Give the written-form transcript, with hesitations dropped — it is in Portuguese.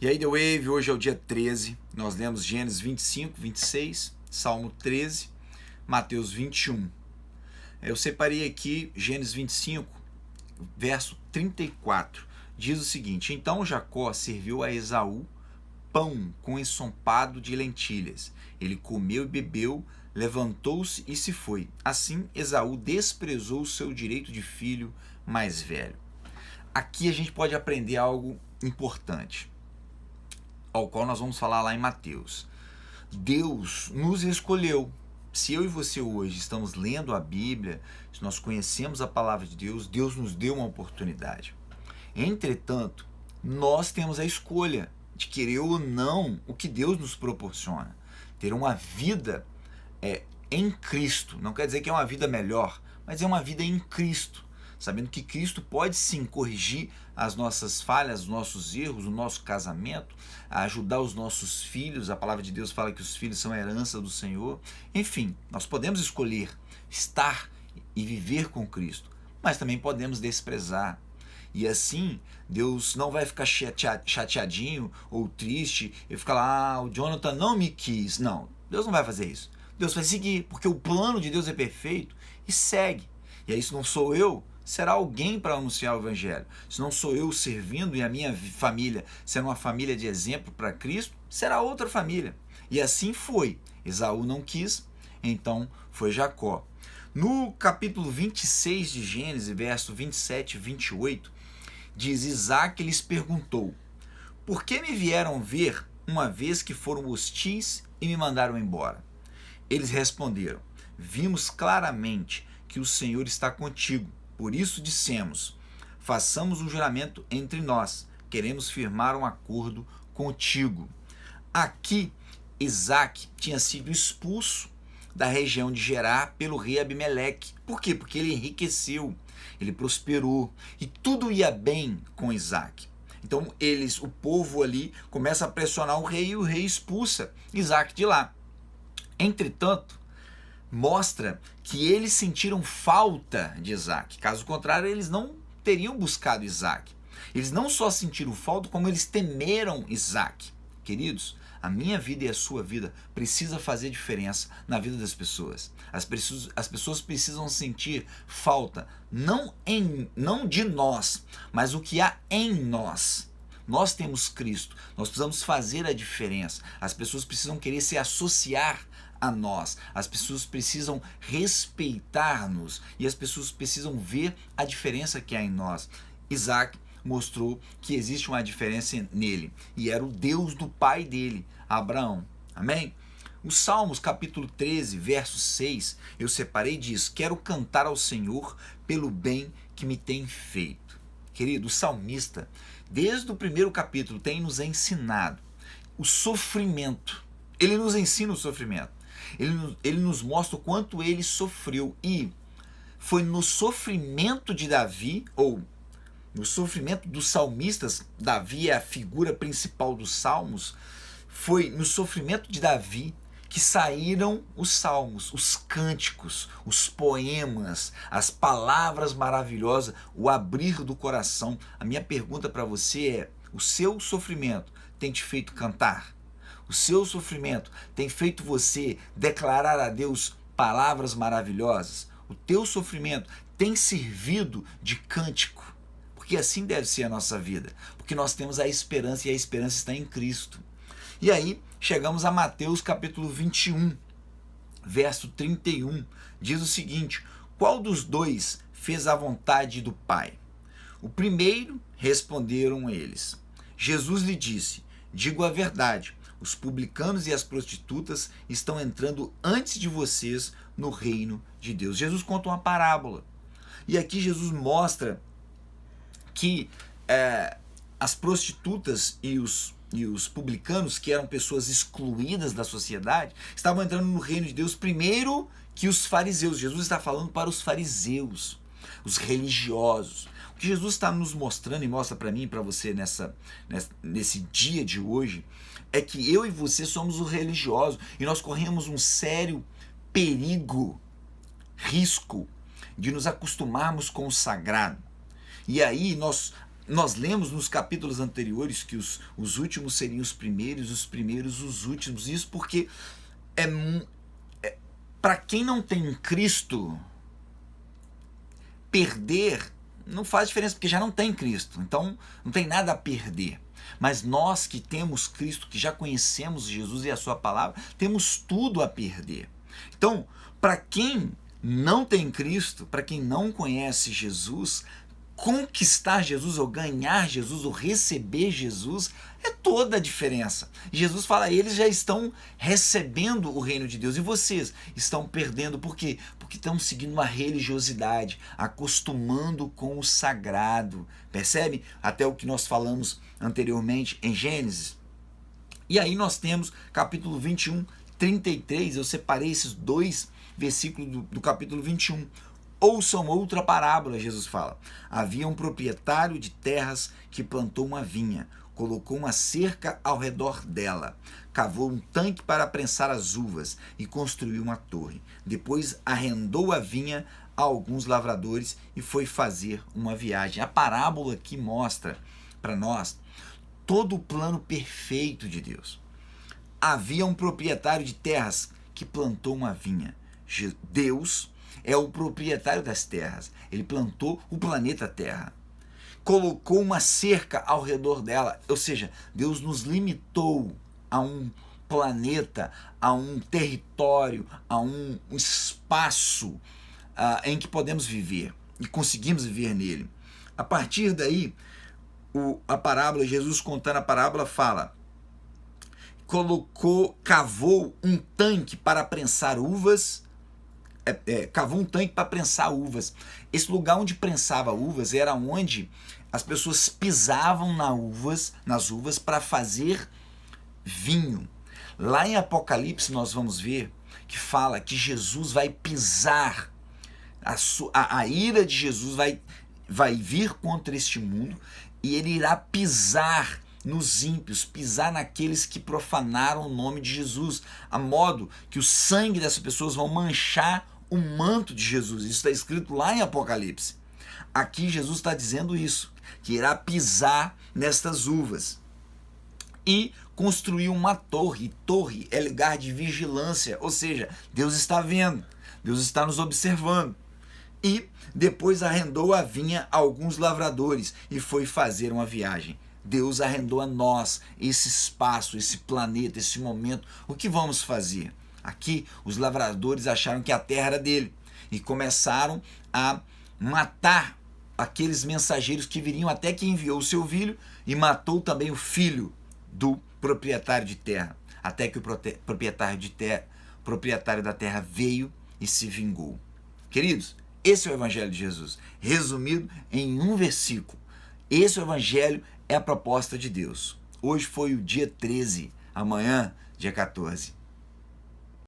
E aí, The Wave, hoje é o dia 13, nós lemos Gênesis 25, 26, Salmo 13, Mateus 21. Eu separei aqui Gênesis 25, verso 34, diz o seguinte: Então Jacó serviu a Esaú pão com ensopado de lentilhas. Ele comeu e bebeu, levantou-se e se foi. Assim, Esaú desprezou o seu direito de filho mais velho. Aqui a gente pode aprender algo importante, ao qual nós vamos falar lá em Mateus. Deus nos escolheu. Se eu e você hoje estamos lendo a Bíblia, se nós conhecemos a palavra de Deus, Deus nos deu uma oportunidade. Entretanto, nós temos a escolha de querer ou não o que Deus nos proporciona. Ter uma vida em Cristo. Não quer dizer que é uma vida melhor, mas é uma vida em Cristo. Sabendo que Cristo pode sim corrigir as nossas falhas, os nossos erros, o nosso casamento, ajudar os nossos filhos. A palavra de Deus fala que os filhos são a herança do Senhor. Enfim, nós podemos escolher estar e viver com Cristo, mas também podemos desprezar. E assim, Deus não vai ficar chateadinho ou triste e ficar lá, o Jonathan não me quis. Não, Deus não vai fazer isso. Deus vai seguir, porque o plano de Deus é perfeito e segue. E aí, se não sou eu, será alguém para anunciar o Evangelho. Se não sou eu servindo e a minha família sendo uma família de exemplo para Cristo, será outra família. E assim foi. Esaú não quis, então foi Jacó. No capítulo 26 de Gênesis, verso 27 e 28, diz: Isaac lhes perguntou: Por que me vieram ver uma vez que foram hostis e me mandaram embora? Eles responderam: Vimos claramente que o Senhor está contigo. Por isso dissemos: façamos um juramento entre nós, queremos firmar um acordo contigo. Aqui, Isaac tinha sido expulso da região de Gerar pelo rei Abimeleque. Por quê? Porque ele enriqueceu, ele prosperou e tudo ia bem com Isaac. Então o povo ali começa a pressionar o rei e o rei expulsa Isaac de lá. Entretanto, mostra que eles sentiram falta de Isaac. Caso contrário, eles não teriam buscado Isaac. Eles não só sentiram falta, como eles temeram Isaac. Queridos, a minha vida e a sua vida precisa fazer diferença na vida das pessoas. As pessoas precisam sentir falta, não de nós, mas o que há em nós. Nós temos Cristo, nós precisamos fazer a diferença. As pessoas precisam querer se associar a nós, as pessoas precisam respeitar-nos e as pessoas precisam ver a diferença que há em nós. Isaac mostrou que existe uma diferença nele e era o Deus do pai dele, Abraão. Amém? Os Salmos capítulo 13, verso 6, eu separei, diz: Quero cantar ao Senhor pelo bem que me tem feito. Querido, o salmista, desde o primeiro capítulo, tem nos ensinado o sofrimento. Ele nos ensina o sofrimento. Ele nos mostra o quanto ele sofreu. E foi no sofrimento de Davi, ou no sofrimento dos salmistas, Davi é a figura principal dos salmos, foi no sofrimento de Davi que saíram os salmos, os cânticos, os poemas, as palavras maravilhosas, o abrir do coração. A minha pergunta para você é: o seu sofrimento tem te feito cantar? O seu sofrimento tem feito você declarar a Deus palavras maravilhosas? O teu sofrimento tem servido de cântico? Porque assim deve ser a nossa vida. Porque nós temos a esperança e a esperança está em Cristo. E aí chegamos a Mateus capítulo 21, verso 31. Diz o seguinte: Qual dos dois fez a vontade do Pai? O primeiro, responderam eles. Jesus lhe disse: Digo a verdade, os publicanos e as prostitutas estão entrando antes de vocês no reino de Deus. Jesus conta uma parábola. E aqui Jesus mostra que as prostitutas e os publicanos, que eram pessoas excluídas da sociedade, estavam entrando no reino de Deus primeiro que os fariseus. Jesus está falando para os fariseus, os religiosos. O que Jesus está nos mostrando e mostra para mim e para você nesse dia de hoje é que eu e você somos o religioso e nós corremos um sério perigo, risco de nos acostumarmos com o sagrado. E aí nós nós lemos nos capítulos anteriores que os últimos seriam os primeiros os últimos. Isso porque para quem não tem Cristo, perder não faz diferença, porque já não tem Cristo. Então não tem nada a perder. Mas nós que temos Cristo, que já conhecemos Jesus e a sua palavra, temos tudo a perder. Então, para quem não tem Cristo, para quem não conhece Jesus, conquistar Jesus ou ganhar Jesus ou receber Jesus é toda a diferença. Jesus fala, eles já estão recebendo o reino de Deus e vocês estão perdendo. Por quê? Porque estão seguindo uma religiosidade, acostumando com o sagrado. Percebe? Até o que nós falamos anteriormente em Gênesis. E aí nós temos capítulo 21, 33, eu separei esses dois versículos do capítulo 21. Ouçam outra parábola, Jesus fala. Havia um proprietário de terras que plantou uma vinha, colocou uma cerca ao redor dela, cavou um tanque para prensar as uvas e construiu uma torre. Depois arrendou a vinha a alguns lavradores e foi fazer uma viagem. A parábola aqui mostra para nós todo o plano perfeito de Deus. Havia um proprietário de terras que plantou uma vinha. Deus é o proprietário das terras. Ele plantou o planeta Terra. Colocou uma cerca ao redor dela. Ou seja, Deus nos limitou a um planeta, a um território, a um espaço em que podemos viver e conseguimos viver nele. A partir daí, a parábola, Jesus contando a parábola, fala: cavou um tanque para prensar uvas. Cavou um tanque para prensar uvas. Esse lugar onde prensava uvas era onde as pessoas pisavam nas uvas para fazer vinho. Lá em Apocalipse nós vamos ver que fala que Jesus vai pisar, a ira de Jesus vai vir contra este mundo e ele irá pisar nos ímpios, pisar naqueles que profanaram o nome de Jesus, a modo que o sangue dessas pessoas vão manchar o manto de Jesus. Isso está escrito lá em Apocalipse. Aqui Jesus está dizendo isso, que irá pisar nestas uvas e construir uma torre. Torre é lugar de vigilância, ou seja, Deus está vendo, Deus está nos observando. E depois arrendou a vinha a alguns lavradores e foi fazer uma viagem. Deus arrendou a nós esse espaço, esse planeta, esse momento. O que vamos fazer? Aqui, os lavradores acharam que a terra era dele e começaram a matar aqueles mensageiros que viriam, até que enviou o seu filho e matou também o filho do proprietário de terra, até que o proprietário da terra veio e se vingou. Queridos, esse é o Evangelho de Jesus, resumido em um versículo. Esse é o Evangelho, é a proposta de Deus. Hoje foi o dia 13, amanhã, dia 14.